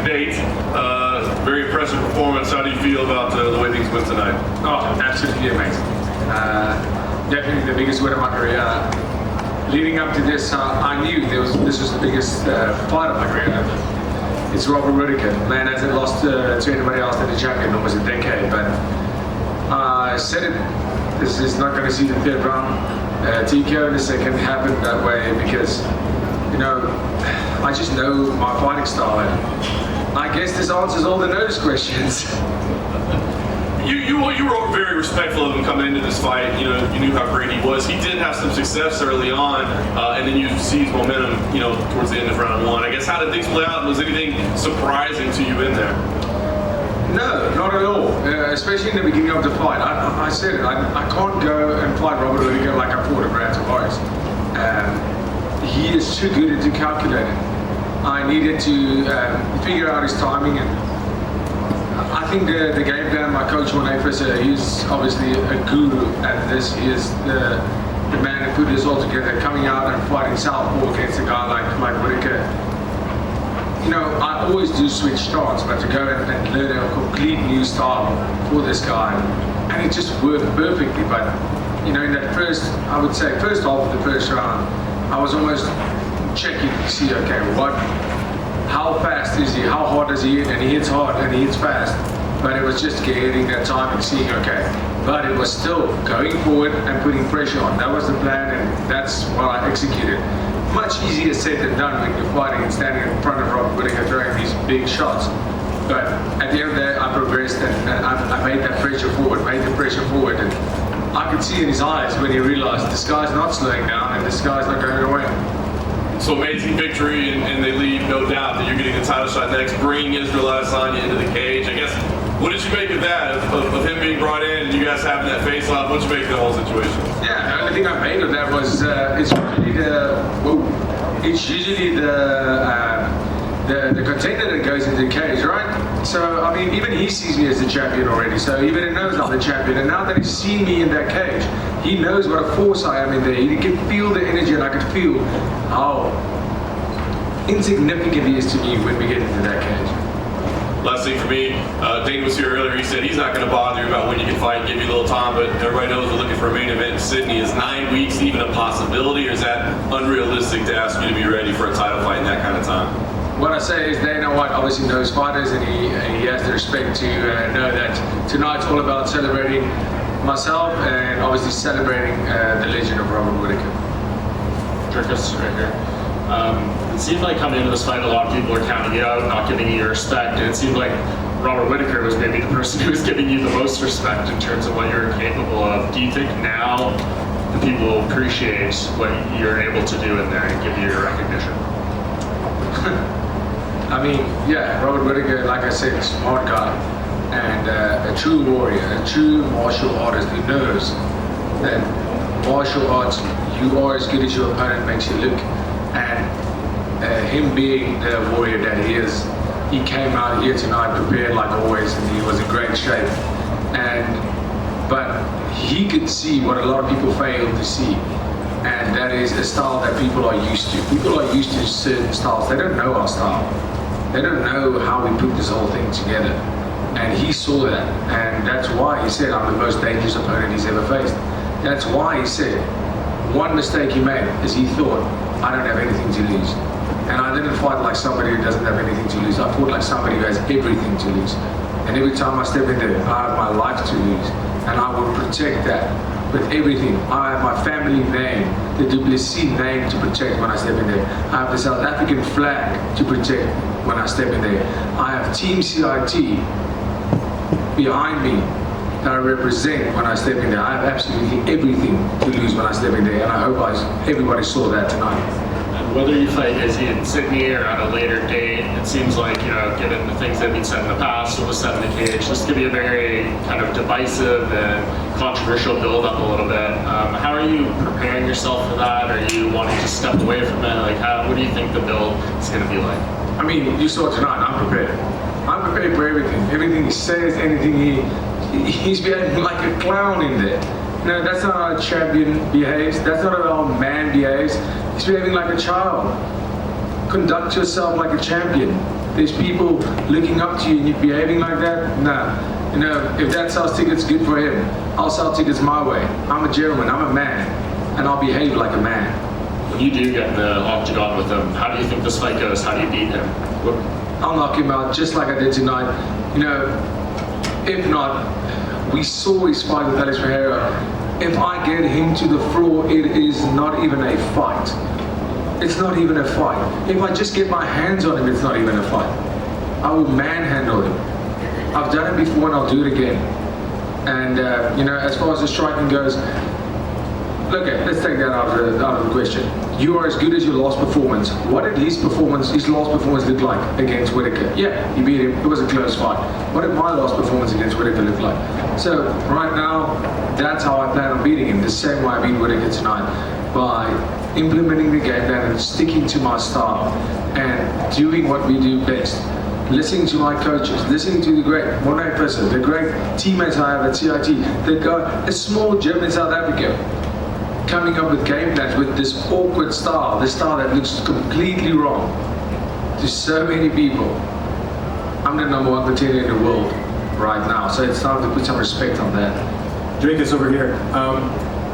date. Very impressive performance. How do you feel about the way things went tonight? Oh, absolutely amazing. Definitely the biggest win of my career. Leading up to this, I knew this was the biggest fight of my career. It's Robert Whitaker. Man hasn't lost to anybody else than the champion in almost a decade. But I said it. This is not going to see the third round. TKO in the second happened that way because, you know, I just know my fighting style. And I guess this answers all the notice questions. You were very respectful of him coming into this fight. You know, you knew how great he was. He did have some success early on, and then you seized momentum, you know, towards the end of round one. I guess, how did things play out? Was anything surprising to you in there? No, not at all. Especially in the beginning of the fight. I said it. I can't go and fight Robert Whittaker like I fought a Brad Tavares. He is too good into calculating. I needed to figure out his timing, and I think the game plan, my coach Juan first he's obviously a guru at this. He is the man who put this all together, coming out and fighting southpaw against a guy like Whittaker. You know, I always do switch stance, but to go and learn a complete new style for this guy, and it just worked perfectly. But, you know, in that first half of the first round, I was almost checking to see, okay, how fast is he, how hard does he hit, and he hits hard and he hits fast. But it was just getting that time and seeing, okay. But it was still going forward and putting pressure on. That was the plan, and that's what I executed. Much easier said than done when you're fighting and standing in front of Robert Whittaker throwing these big shots. But at the end of the day, I progressed and I made the pressure forward, and I could see in his eyes when he realized this guy's not slowing down and this guy's not going away. So amazing victory, and they leave no doubt that you're getting the title shot next, bringing Israel Adesanya into the cage. I guess, what did you make of that, of him being brought in, you guys having that face-off? What did you make of the whole situation? Yeah, the only thing I made of that was it's usually the contender that goes into the cage, right? So, I mean, even he sees me as the champion already, so even he knows I'm the champion, and now that he's seen me in that cage, he knows what a force I am in there. He can feel the energy, and I can feel how insignificant he is to me when we get into that cage. Last thing for me, Dana was here earlier. He said he's not going to bother you about when you can fight, give you a little time, but everybody knows we're looking for a main event in Sydney. Is 9 weeks even a possibility, or is that unrealistic to ask you to be ready for a title fight in that kind of time? What I say is Dana White obviously knows fighters, and he has the respect to know that tonight's all about celebrating myself and obviously celebrating the legend of Robert Whittaker. Dricus, right here. It seemed like coming into this fight, a lot of people were counting you out, not giving you your respect, and it seemed like Robert Whittaker was maybe the person who was giving you the most respect in terms of what you're capable of. Do you think now the people appreciate what you're able to do in there and give you your recognition? I mean, yeah, Robert Whittaker, like I said, is a smart guy and a true warrior, a true martial artist who knows that martial arts, you are as good as your opponent makes you look. And him being the warrior that he is, he came out here tonight prepared like always, and he was in great shape. But he could see what a lot of people fail to see, and that is a style that people are used to. People are used to certain styles. They don't know our style. They don't know how we put this whole thing together. And he saw that, and that's why he said I'm the most dangerous opponent he's ever faced. That's why he said one mistake he made is he thought, I don't have anything to lose. And I didn't fight like somebody who doesn't have anything to lose. I fought like somebody who has everything to lose. And every time I step in there, I have my life to lose. And I will protect that with everything. I have my family name, the Du Plessis name to protect when I step in there. I have the South African flag to protect when I step in there. I have Team CIT behind me that I represent when I step in there. I have absolutely everything to lose when I step in there, and I hope everybody saw that tonight. And whether you fight Izzy in Sydney or at a later date, it seems like, you know, given the things that have been said in the past, what was said in the cage, this could be a very kind of divisive and controversial build-up a little bit. How are you preparing yourself for that? Are you wanting to step away from it? Like, what do you think the build is going to be like? I mean, you saw tonight, I'm prepared. I'm prepared for everything. Everything he says, anything he's behaving like a clown in there. No, that's not how a champion behaves. That's not how a man behaves. He's behaving like a child. Conduct yourself like a champion. there's people looking up to you and you're behaving like that, no. You know, if that sells tickets, good for him. I'll sell tickets my way. I'm a gentleman, I'm a man, and I'll behave like a man. When you do get in the octagon with him, how do you think this fight goes? How do you beat him? I'll knock him out just like I did tonight. You know, if not, we saw his fight with Alex Pereira. If I get him to the floor, it is not even a fight. It's not even a fight. If I just get my hands on him, it's not even a fight. I will manhandle him. I've done it before and I'll do it again. And you know, as far as the striking goes, look, let's take that out of the question. You are as good as your last performance. What did his last performance look like against Whittaker? Yeah, he beat him. It was a close fight. What did my last performance against Whittaker look like? So right now, that's how I plan on beating him. The same way I beat Whittaker tonight, by implementing the game plan and sticking to my style and doing what we do best. Listening to my coaches, listening to the great Morné person, the great teammates I have at CIT, that got a small gym in South Africa, coming up with game plans with this awkward style, this style that looks completely wrong to so many people. I'm the #1 contender in the world right now, so it's time to put some respect on that. Dricus over here.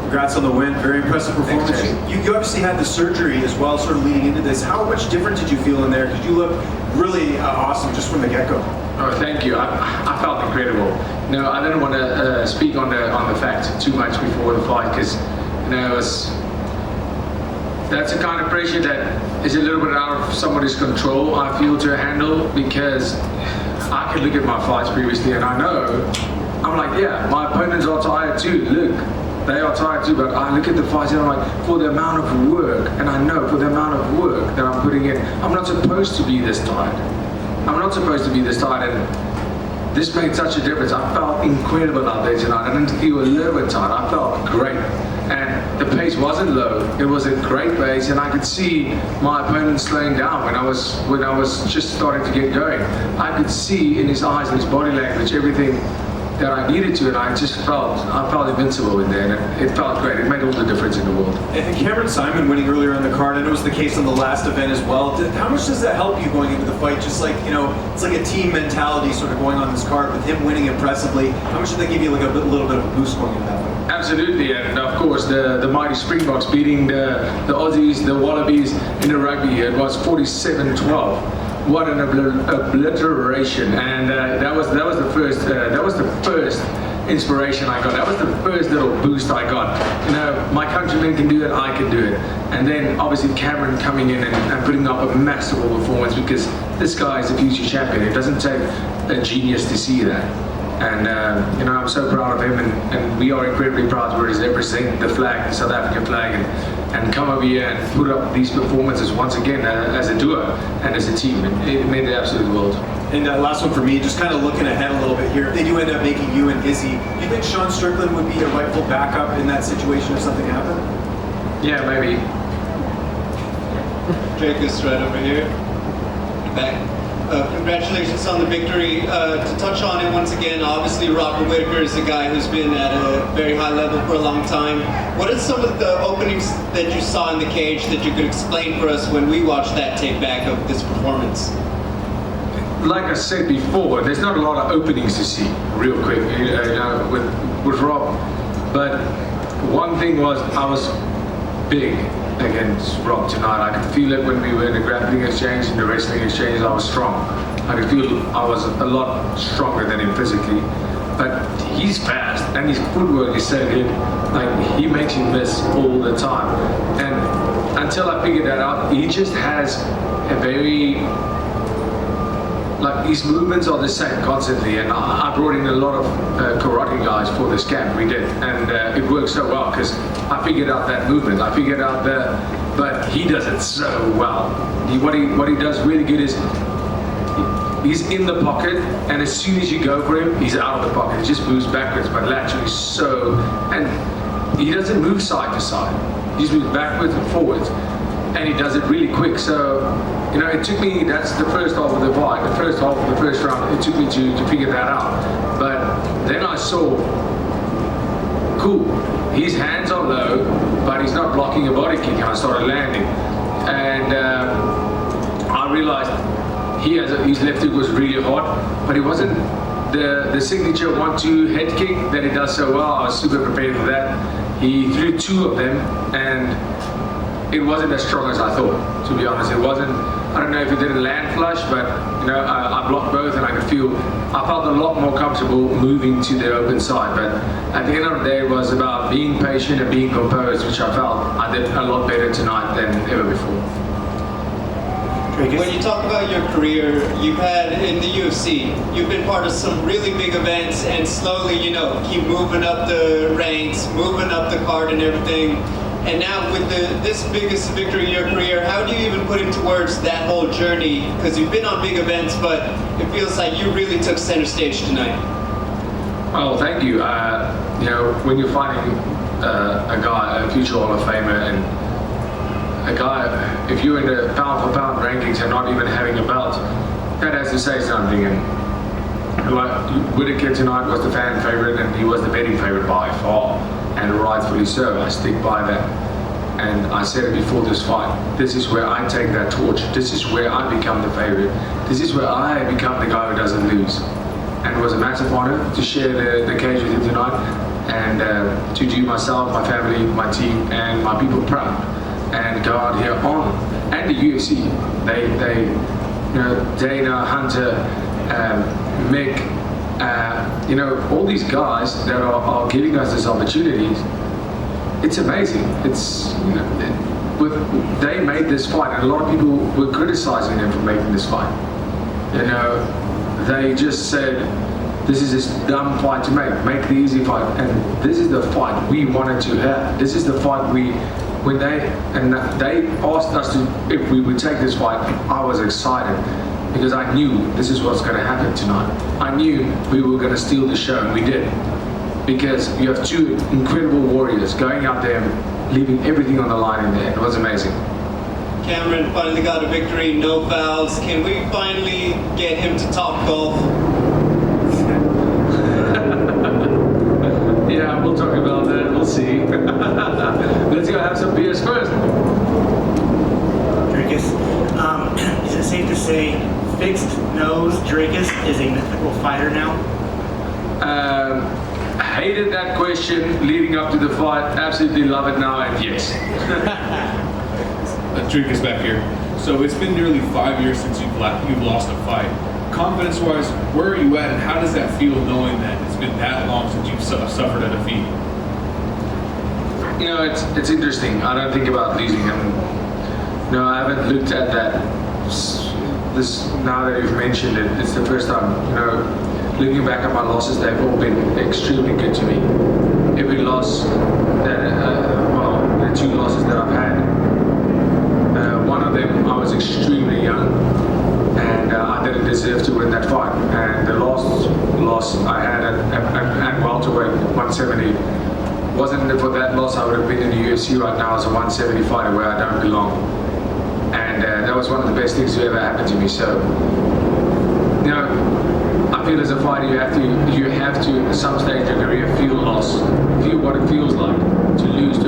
Congrats on the win. Very impressive performance. Thanks, You obviously had the surgery as well, sort of leading into this. How much different did you feel in there? Because you look really awesome just from the get-go. Oh, thank you. I felt incredible. No, I didn't want to speak on the facts too much before the fight, because you know that's a kind of pressure that is a little bit out of somebody's control, I feel, to handle, because I can look at my fights previously and I know, I'm like, yeah, my opponents are tired too. Look, they are tired too, but I look at the fights and I'm like, for the amount of work, and I know for the amount of work that I'm putting in, I'm not supposed to be this tired. I'm not supposed to be this tired, and this made such a difference. I felt incredible out there tonight. I didn't feel a little bit tired. I felt great. And the pace wasn't low. It was a great pace, and I could see my opponent slowing down when I was just starting to get going. I could see in his eyes and his body language everything that I needed to, and I felt invincible in there, and it felt great. It made all the difference in the world. And Cameron Simon winning earlier in the card, I know it was the case on the last event as well. How much does that help you going into the fight? Just like, you know, it's like a team mentality sort of going on this card with him winning impressively. How much did that give you like a little bit of a boost going into that fight? Absolutely, and of course the mighty Springboks beating the Aussies, the Wallabies in the rugby. It was 47-12. What an obliteration! And that was the first inspiration I got. That was the first little boost I got. You know, my countrymen can do it, I can do it. And then obviously Cameron coming in and putting up a masterful performance, because this guy is a future champion. It doesn't take a genius to see that. And you know, I'm so proud of him, and we are incredibly proud to represent the flag, the South African flag, and come over here and put up these performances once again as a duo and as a team. It made the absolute world. And last one for me, just kind of looking ahead a little bit here. If they do end up making you and Izzy, do you think Sean Strickland would be a rightful backup in that situation if something happened? Yeah, maybe. Dricus right over here. Back. Congratulations on the victory. To touch on it once again, obviously Robert Whittaker is a guy who's been at a very high level for a long time. What are some of the openings that you saw in the cage that you could explain for us when we watched that tape back of this performance? Like I said before, there's not a lot of openings to see real quick, you know, with Rob. But one thing was, I was big against Rob tonight. I could feel it when we were in the grappling exchange, in the wrestling exchange. I was strong. I could feel I was a lot stronger than him physically. But he's fast, and his footwork is so good. Like, he makes you miss all the time. And until I figured that out, he just has a very, like, his movements are the same constantly, and I brought in a lot of karate guys for this camp. We did, and it worked so well because I figured out that movement. I figured out but he does it so well. What he does really good is he's in the pocket, and as soon as you go for him, he's out of the pocket. He just moves backwards, but laterally and he doesn't move side to side. He just moves backwards and forwards. And he does it really quick. So, you know, it took me, that's the first half of the fight, the first half of the first round, it took me to figure that out. But then I saw, cool, his hands are low, but he's not blocking a body kick, and I started landing. And I realized his left hook was really hard, but it wasn't the signature 1-2 head kick that he does so well. I was super prepared for that. He threw 2 of them, and it wasn't as strong as I thought, to be honest. It wasn't, I don't know if it didn't land flush, but I blocked both, and I felt a lot more comfortable moving to the open side. But at the end of the day, it was about being patient and being composed, which I felt I did a lot better tonight than ever before. When you talk about your career, you've had in the UFC, you've been part of some really big events and slowly, keep moving up the ranks, moving up the card and everything. And now with this biggest victory in your career, how do you even put into words that whole journey? Because you've been on big events, but it feels like you really took center stage tonight. Oh, thank you. When you're fighting a future Hall of Famer, and a guy, if you're in the pound for pound rankings and not even having a belt, that has to say something. And Whittaker tonight was the fan favorite, and he was the betting favorite by far, and rightfully so. I stick by that. And I said it before this fight, this is where I take that torch. This is where I become the favorite. This is where I become the guy who doesn't lose. And it was a massive honor to share the cage with you tonight, and to do myself, my family, my team, and my people proud. And go out here and the UFC. They Dana, Hunter, Mick, all these guys that are giving us these opportunities. It's amazing. They made this fight, and a lot of people were criticizing them for making this fight. They just said, this is this dumb fight to make the easy fight, and this is the fight we wanted to have. This is the fight when they asked us if we would take this fight, I was excited because I knew this is what's going to happen tonight. I knew we were going to steal the show, and we did. Because you have 2 incredible warriors going out there, leaving everything on the line in there. It was amazing. Cameron finally got a victory, no fouls. Can we finally get him to talk golf? Yeah, we'll talk about that. We'll see. Let's go have some beers first. Dricus, is it safe to say fixed nose Dricus is a mythical fighter now? Hated that question leading up to the fight. Absolutely love it now, and yes. Dricus back here. So it's been nearly 5 years since you've lost a fight. Confidence-wise, where are you at, and how does that feel knowing that it's been that long since you've suffered a defeat? It's interesting. I don't think about losing him. No, I haven't looked at that. This now that you've mentioned it, it's the first time. Looking back at my losses, they've all been extremely good to me. Every loss the 2 losses that I've had, one of them I was extremely young, and I didn't deserve to win that fight. And the last loss I had at welterweight 170, wasn't it for that loss I would have been in the UFC right now as a 170 fighter where I don't belong. And that was one of the best things to ever happen to me. So, I feel as a fighter you have to at some stage of your career feel loss, feel what it feels like to lose